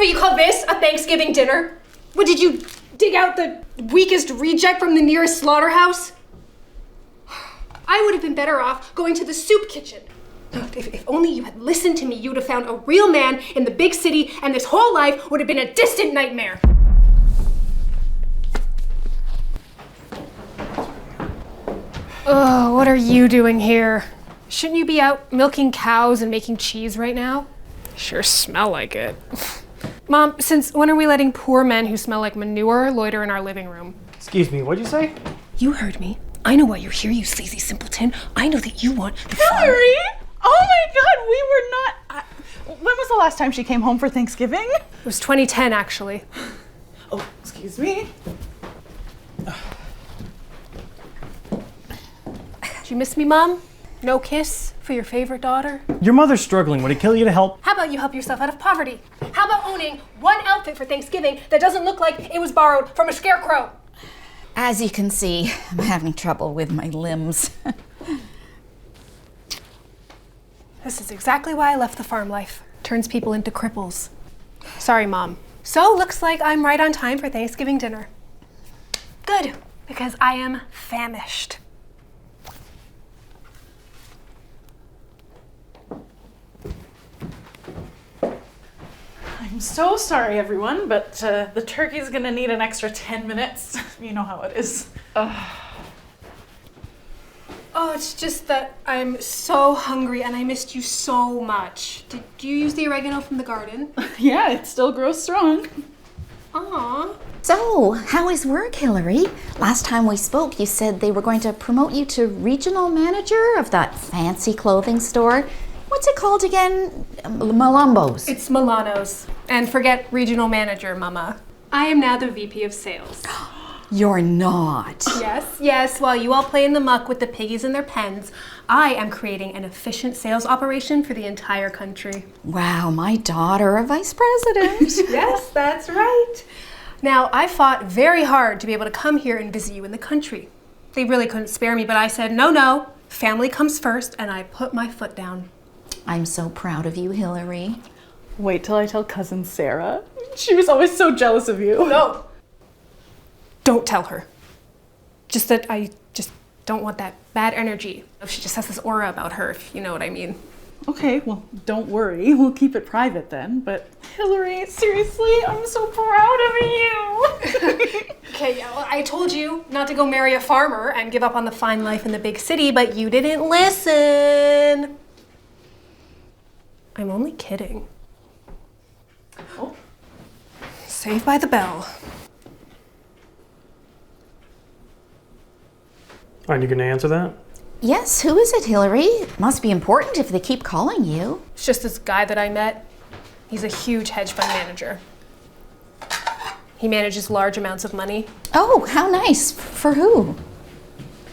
What, you call this a Thanksgiving dinner? What, did you dig out the weakest reject from the nearest slaughterhouse? I would have been better off going to the soup kitchen. If only you had listened to me, you would have found a real man in the big city, and this whole life would have been a distant nightmare. Oh, what are you doing here? Shouldn't you be out milking cows and making cheese right now? Sure smell like it. Mom, since when are we letting poor men who smell like manure loiter in our living room? Excuse me, what'd you say? You heard me. I know why you're here, you sleazy simpleton. I know that you want the Hillary! Oh my God, we were not... when was the last time she came home for Thanksgiving? It was 2010, actually. Oh, excuse me. Did you miss me, Mom? No kiss for your favorite daughter? Your mother's struggling. Would it kill you to help? How about you help yourself out of poverty? How about owning one outfit for Thanksgiving that doesn't look like it was borrowed from a scarecrow? As you can see, I'm having trouble with my limbs. This is exactly why I left the farm life. Turns people into cripples. Sorry, Mom. So, looks like I'm right on time for Thanksgiving dinner. Good, because I am famished. I'm so sorry, everyone, but the turkey's gonna need an extra 10 minutes. You know how it is. Oh, it's just that I'm so hungry and I missed you so much. Did you use the oregano from the garden? Yeah, it still grows strong. Aww. So, how is work, Hillary? Last time we spoke, you said they were going to promote you to regional manager of that fancy clothing store. What's it called again? Malumbo's. It's Milano's. And forget regional manager, Mama. I am now the VP of sales. You're not. Yes, while you all play in the muck with the piggies in their pens, I am creating an efficient sales operation for the entire country. Wow, my daughter, a vice president. Yes, that's right. Now, I fought very hard to be able to come here and visit you in the country. They really couldn't spare me, but I said, no, family comes first, and I put my foot down. I'm so proud of you, Hillary. Wait till I tell cousin Sarah. She was always so jealous of you. No. Don't tell her. Just that I just don't want that bad energy. She just has this aura about her, if you know what I mean. Okay, well, don't worry. We'll keep it private then. But Hillary, seriously, I'm so proud of you. Okay, yeah, well, I told you not to go marry a farmer and give up on the fine life in the big city, but you didn't listen. I'm only kidding. Oh. Saved by the bell. Aren't you gonna answer that? Yes, who is it, Hillary? It must be important if they keep calling you. It's just this guy that I met. He's a huge hedge fund manager. He manages large amounts of money. Oh, how nice. For who?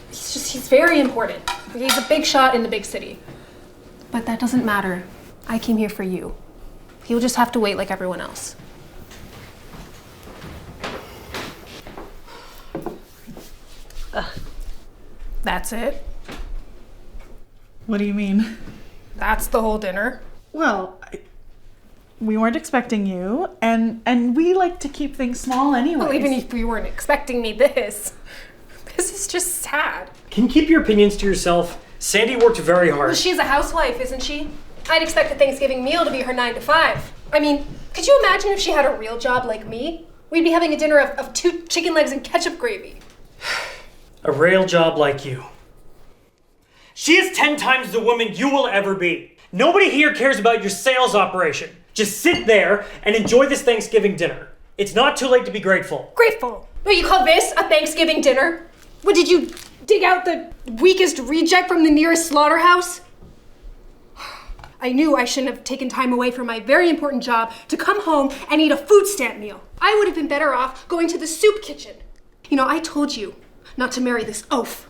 He's very important. He's a big shot in the big city. But that doesn't matter. I came here for you. You'll just have to wait like everyone else. That's it. What do you mean? That's the whole dinner. Well, we weren't expecting you, and we like to keep things small anyway. Well, even if you weren't expecting me this is just sad. Can you keep your opinions to yourself? Sandy worked very hard. Well, she's a housewife, isn't she? I'd expect a Thanksgiving meal to be her 9 to 5. I mean, could you imagine if she had a real job like me? We'd be having a dinner of 2 chicken legs and ketchup gravy. A real job like you. She is 10 times the woman you will ever be. Nobody here cares about your sales operation. Just sit there and enjoy this Thanksgiving dinner. It's not too late to be grateful. Grateful? What, you call this a Thanksgiving dinner? What, did you dig out the weakest reject from the nearest slaughterhouse? I knew I shouldn't have taken time away from my very important job to come home and eat a food stamp meal. I would have been better off going to the soup kitchen. You know, I told you not to marry this oaf.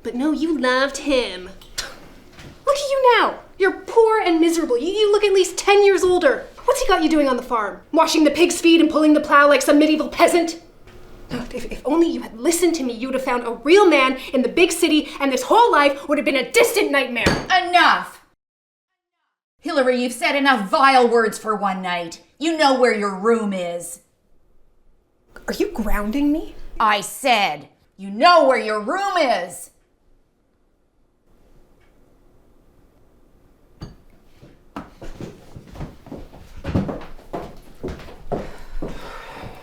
But no, you loved him. Look at you now. You're poor and miserable. You look at least 10 years older. What's he got you doing on the farm? Washing the pig's feet and pulling the plow like some medieval peasant? If only you had listened to me, you would have found a real man in the big city, and this whole life would have been a distant nightmare. Enough! Hillary, you've said enough vile words for one night. You know where your room is. Are you grounding me? I said, you know where your room is.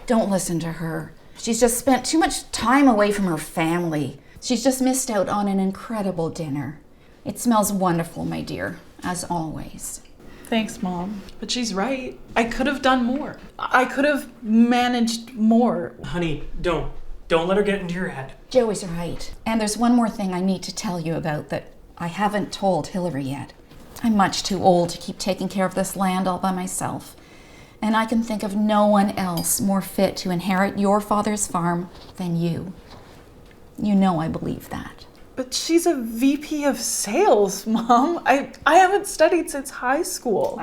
Don't listen to her. She's just spent too much time away from her family. She's just missed out on an incredible dinner. It smells wonderful, my dear, as always. Thanks, Mom. But she's right. I could have done more. I could have managed more. Honey, don't. Don't let her get into your head. Joey's right. And there's one more thing I need to tell you about that I haven't told Hillary yet. I'm much too old to keep taking care of this land all by myself. And I can think of no one else more fit to inherit your father's farm than you. You know I believe that. But she's a VP of sales, Mom. I haven't studied since high school.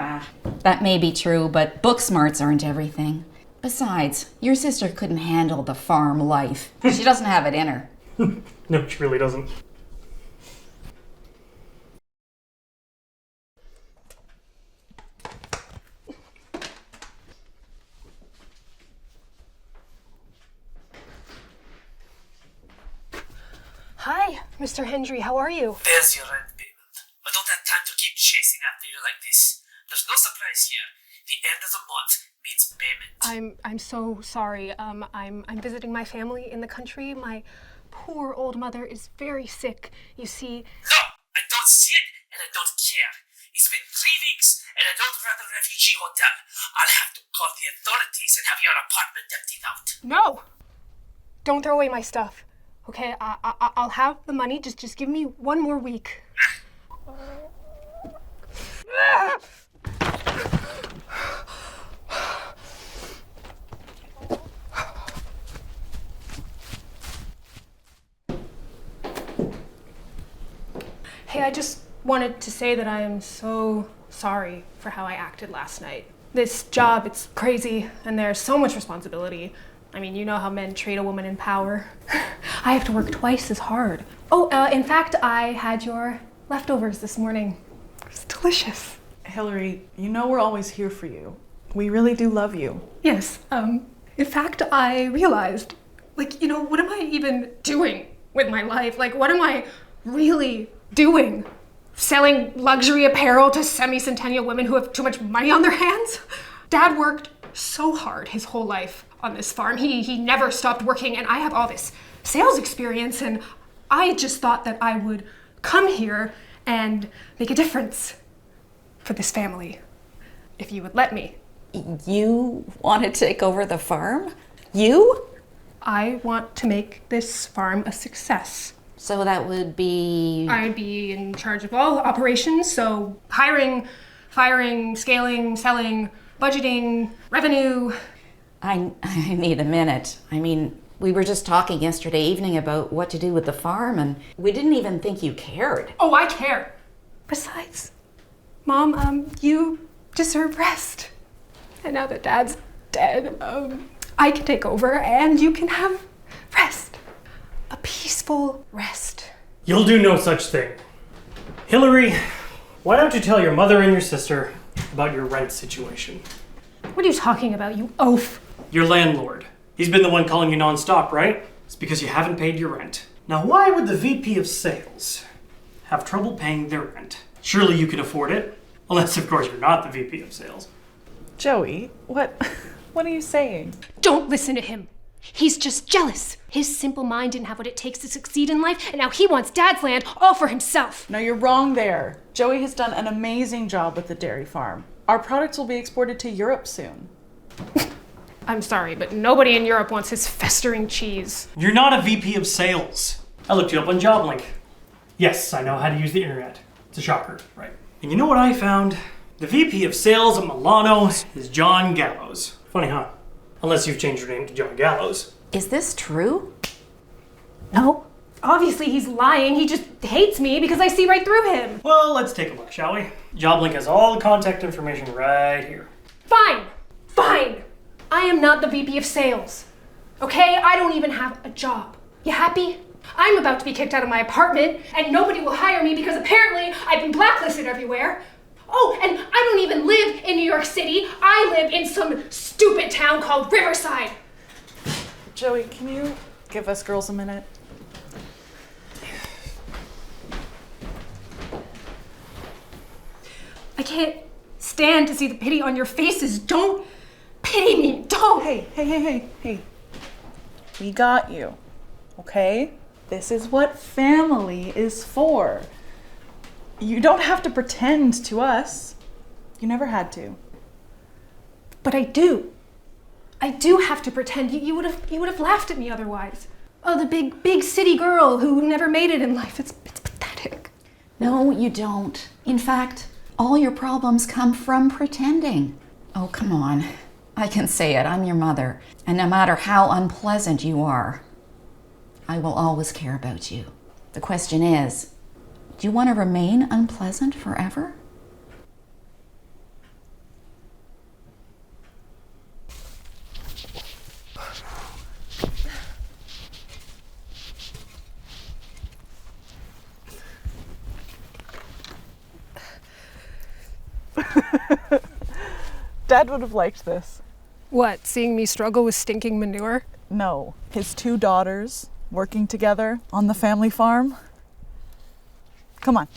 That may be true, but book smarts aren't everything. Besides, your sister couldn't handle the farm life. She doesn't have it in her. No, she really doesn't. Hi, Mr. Hendry, how are you? There's your rent payment. I don't have time to keep chasing after you like this. There's no surprise here. The end of the month means payment. I'm so sorry. I'm visiting my family in the country. My poor old mother is very sick. You see. No, I don't see it and I don't care. It's been 3 weeks and I don't run a refugee hotel. I'll have to call the authorities and have your apartment emptied out. No! Don't throw away my stuff. Okay, I'll have the money. Just give me 1 more week. Hey, I just wanted to say that I am so sorry for how I acted last night. This job, it's crazy, and there's so much responsibility. I mean, you know how men treat a woman in power. I have to work twice as hard. Oh, in fact, I had your leftovers this morning. It was delicious. Hillary, you know we're always here for you. We really do love you. Yes, in fact, I realized, what am I even doing with my life? What am I really doing? Selling luxury apparel to semi-centennial women who have too much money on their hands? Dad worked so hard his whole life on this farm. He never stopped working, and I have all this sales experience, and I just thought that I would come here and make a difference for this family, if you would let me. You want to take over the farm? You? I want to make this farm a success. So that would be... I'd be in charge of all operations, so hiring, firing, scaling, selling, budgeting, revenue. I need a minute. I mean, we were just talking yesterday evening about what to do with the farm, and we didn't even think you cared. Oh, I care. Besides, Mom, you deserve rest. And now that Dad's dead, I can take over and you can have rest. A peaceful rest. You'll do no such thing. Hillary, why don't you tell your mother and your sister about your rent situation? What are you talking about, you oaf? Your landlord. He's been the one calling you nonstop, right? It's because you haven't paid your rent. Now, why would the VP of sales have trouble paying their rent? Surely you can afford it. Unless, of course, you're not the VP of sales. Joey, what are you saying? Don't listen to him. He's just jealous. His simple mind didn't have what it takes to succeed in life, and now he wants Dad's land all for himself. No, you're wrong there. Joey has done an amazing job with the dairy farm. Our products will be exported to Europe soon. I'm sorry, but nobody in Europe wants his festering cheese. You're not a VP of sales. I looked you up on JobLink. Yes, I know how to use the internet. It's a shocker, right? And you know what I found? The VP of sales at Milano is John Gallows. Funny, huh? Unless you've changed your name to John Gallows. Is this true? No. Obviously he's lying. He just hates me because I see right through him. Well, let's take a look, shall we? JobLink has all the contact information right here. Fine. I am not the VP of sales. Okay? I don't even have a job. You happy? I'm about to be kicked out of my apartment and nobody will hire me because apparently I've been blacklisted everywhere. Oh, and I don't even live in New York City. I live in some stupid town called Riverside. Joey, can you give us girls a minute? I can't stand to see the pity on your faces. Don't pity me. Don't. Hey. We got you, okay? This is what family is for. You don't have to pretend to us. You never had to. But I do. I do have to pretend. You would have laughed at me otherwise. Oh, the big city girl who never made it in life. It's pathetic. No, you don't. In fact, all your problems come from pretending. Oh, come on. I can say it. I'm your mother. And no matter how unpleasant you are, I will always care about you. The question is, do you want to remain unpleasant forever? Dad would have liked this. What, seeing me struggle with stinking manure? No, his 2 daughters working together on the family farm. Come on.